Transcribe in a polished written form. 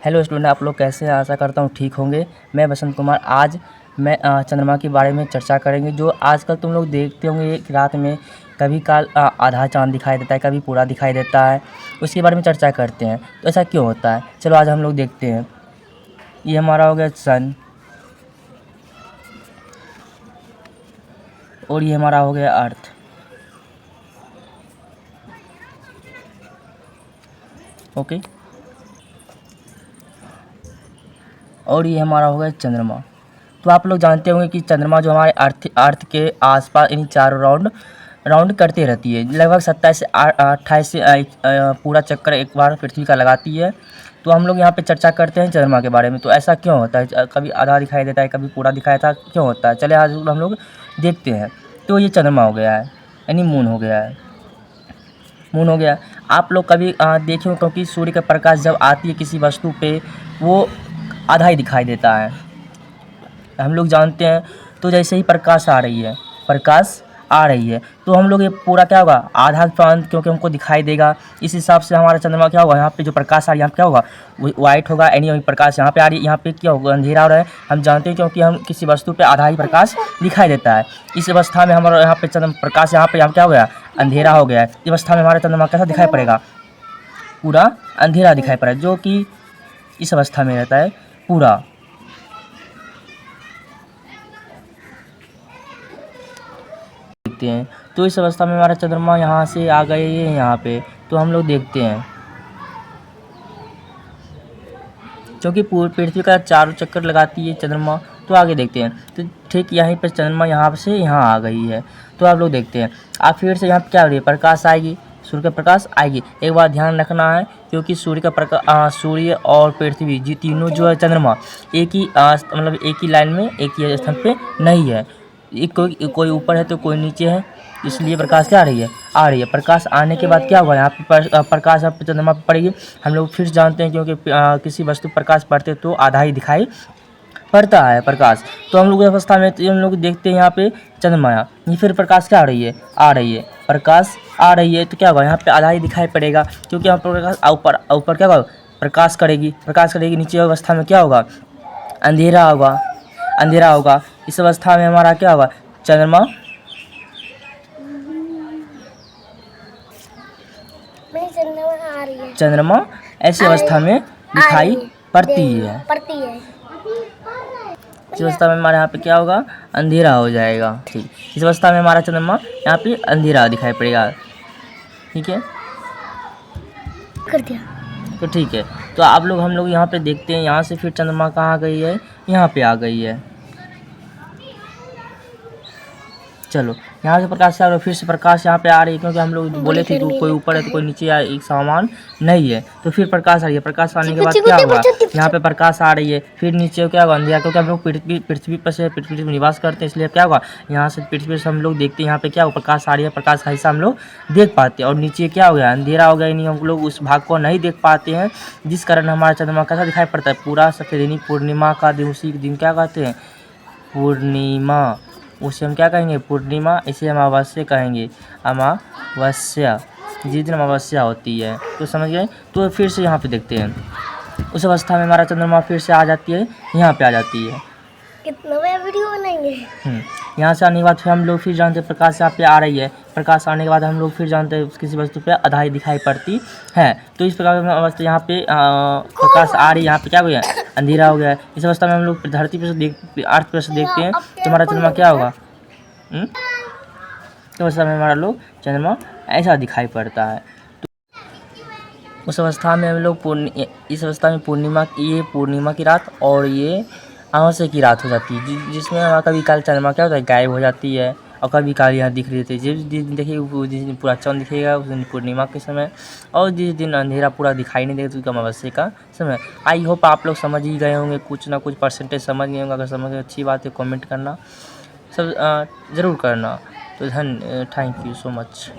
Hello student, आप लोग कैसे हैं? आशा करता हूँ ठीक होंगे। मैं बसंत कुमार। आज मैं चंद्रमा के बारे में चर्चा करेंगे। जो आजकल तुम लोग देखते होंगे कि रात में कभी काल आधा चांद दिखाई देता है, कभी पूरा दिखाई देता है। उसके बारे में चर्चा करते हैं। तो ऐसा क्यों होता है, चलो आज हम लोग देखते हैं। ये हमारा हो गया सन, और ये हमारा हो गया अर्थ। ओके, और ये हमारा हो गया चंद्रमा। तो आप लोग जानते होंगे कि चंद्रमा जो हमारे अर्थ के आसपास इन चारों राउंड करती रहती है। लगभग 27 से 28 से पूरा चक्कर एक बार पृथ्वी का लगाती है। तो हम लोग यहाँ पे चर्चा करते हैं चंद्रमा के बारे में। तो ऐसा क्यों होता है, कभी आधा दिखाई देता है, कभी पूरा दिखाई देता है, क्यों होता है? चले आज हम लोग देखते हैं। तो ये चंद्रमा हो गया है, यानी मून हो गया है। मून हो गया। आप लोग कभी देखे हो, क्योंकि सूर्य का प्रकाश जब आती है किसी वस्तु पे, वो आधा ही दिखाई देता है, हम लोग जानते हैं। तो जैसे ही प्रकाश आ रही है तो हम लोग ये पूरा क्या होगा, आधा चांद क्योंकि हमको दिखाई देगा। इस हिसाब से हमारा चंद्रमा क्या होगा, यहाँ पे जो प्रकाश आ रही है यहाँ पे क्या होगा, वाइट होगा। यानी प्रकाश यहाँ पे आ रही है, यहाँ पे क्या होगा, अंधेरा हो रहा है। हम जानते हैं क्योंकि हम किसी वस्तु पे आधा ही प्रकाश दिखाई देता है। इस अवस्था में हमारा यहाँ पे चंद्रमा प्रकाश यहाँ क्या हो गया, अंधेरा हो गया है। इस अवस्था में हमारा चंद्रमा कैसा दिखाई पड़ेगा, पूरा अंधेरा दिखाई पड़ेगा, जो कि इस अवस्था में रहता है पूरा। देखते हैं तो इस अवस्था में हमारा चंद्रमा यहाँ से आ गए है यहाँ पे। तो हम लोग देखते हैं, क्योंकि पूरी पृथ्वी का चारों चक्कर लगाती है चंद्रमा। तो आगे देखते हैं। तो ठीक यहीं पर चंद्रमा यहाँ से यहाँ आ गई है। तो आप लोग देखते हैं, आप फिर से यहाँ पर क्या हो रही है, प्रकाश आएगी, सूर्य का प्रकाश आएगी। एक बात ध्यान रखना है, क्योंकि सूर्य का प्रकाश, सूर्य और पृथ्वी जी तीनों जो है चंद्रमा एक ही मतलब एक ही लाइन में, एक ही स्थान पे नहीं है। कोई ऊपर है तो कोई नीचे है, इसलिए प्रकाश क्या आ रही है। प्रकाश आने के बाद क्या हुआ, यहाँ पे प्रकाश यहाँ पे चंद्रमा पे पड़ेगी। हम लोग फिर जानते हैं, क्योंकि किसी वस्तु प्रकाश पड़ते तो आधा ही दिखाई पड़ता है प्रकाश। तो हम लोग अवस्था में हम लोग देखते हैं यहाँ पे चंद्रमा, ये फिर प्रकाश क्या आ रही है प्रकाश आ रही है। तो क्या होगा, यहाँ पे आधा ही दिखाई पड़ेगा, क्योंकि यहाँ पर प्रकाश ऊपर क्या होगा, प्रकाश करेगी। नीचे अवस्था में क्या होगा, अंधेरा होगा। इस अवस्था में हमारा क्या होगा, चंद्रमा ऐसी अवस्था में दिखाई पड़ती है। इस अवस्था में हमारे यहाँ पे क्या होगा, अंधेरा हो जाएगा। ठीक, इस अवस्था में हमारा चंद्रमा यहाँ पे अंधेरा दिखाई पड़ेगा। ठीक है, कर दिया। तो ठीक है, तो आप लोग हम लोग यहाँ पे देखते हैं, यहाँ से फिर चंद्रमा कहाँ आ गई है, यहाँ पे आ गई है। चलो, यहाँ से प्रकाश आ रहा है, फिर से प्रकाश यहाँ पे आ रही है, क्योंकि हम लोग बोले थे कि कोई ऊपर है तो कोई नीचे है, एक सामान नहीं है। तो फिर प्रकाश आ रही है, प्रकाश आने के बाद क्या होगा, यहाँ पे प्रकाश आ रही है, फिर नीचे क्या होगा, अंधेरा। क्योंकि हम लोग पृथ्वी पर निवास करते हैं, इसलिए क्या होगा, यहाँ से पृथ्वी से हम लोग देखते हैं, यहाँ पे क्या होगा, प्रकाश आ रही है, प्रकाश का हिस्सा हम लोग देख पाते हैं। और नीचे क्या हो गया, अंधेरा हो गया, यानी हम लोग उस भाग को नहीं देख पाते हैं, जिस कारण हमारा चंद्रमा कैसा दिखाई पड़ता है, पूरा सफेद। यानी पूर्णिमा का दिन, उसी दिन क्या कहते हैं, पूर्णिमा। उसे हम क्या कहेंगे, पूर्णिमा। इसे हम अमावस्या कहेंगे, अमावस्या, जिस दिन अमावस्या होती है। तो समझ गए। तो फिर से यहाँ पे देखते हैं, उस अवस्था में हमारा चंद्रमा फिर से आ जाती है, यहाँ पे आ जाती है। कितना बड़ा वीडियो बनाएंगे। यहाँ से आने के बाद फिर हम लोग फिर जानते हैं, प्रकाश यहाँ पे आ रही है। प्रकाश आने के बाद हम लोग फिर जानते हैं किसी वस्तु पे आधा ही दिखाई पड़ती है। तो इस प्रकार अवस्था यहाँ पे प्रकाश आ रही है, यहाँ पे क्या हो गया, अंधेरा हो गया है। इस अवस्था में हम लोग धरती पे से अर्थ पे से देखते हैं, तो हमारा चंद्रमा क्या होगा, तो अवस्था में हमारा लोग चंद्रमा ऐसा दिखाई पड़ता है। तो उस अवस्था में हम लोग इस अवस्था में पूर्णिमा की रात और ये अमावस्या की रात हो जाती है, जिसमें हमारा कभी काल चंद्रमा क्या होता है, गायब हो जाती है, और कभी काल यहाँ दिख रही थी। जिस दिन देखिए, जिस दिन पूरा चाँद दिखेगा उस दिन पूर्णिमा के समय, और जिस दिन अंधेरा पूरा दिखाई नहीं देगा तो अमावस्या का समय। आई होप आप लोग समझ ही गए होंगे, कुछ ना कुछ परसेंटेज समझ गए होंगे। अगर समझ गए अच्छी बात है, कमेंट करना सब ज़रूर करना। तो थैंक यू सो मच।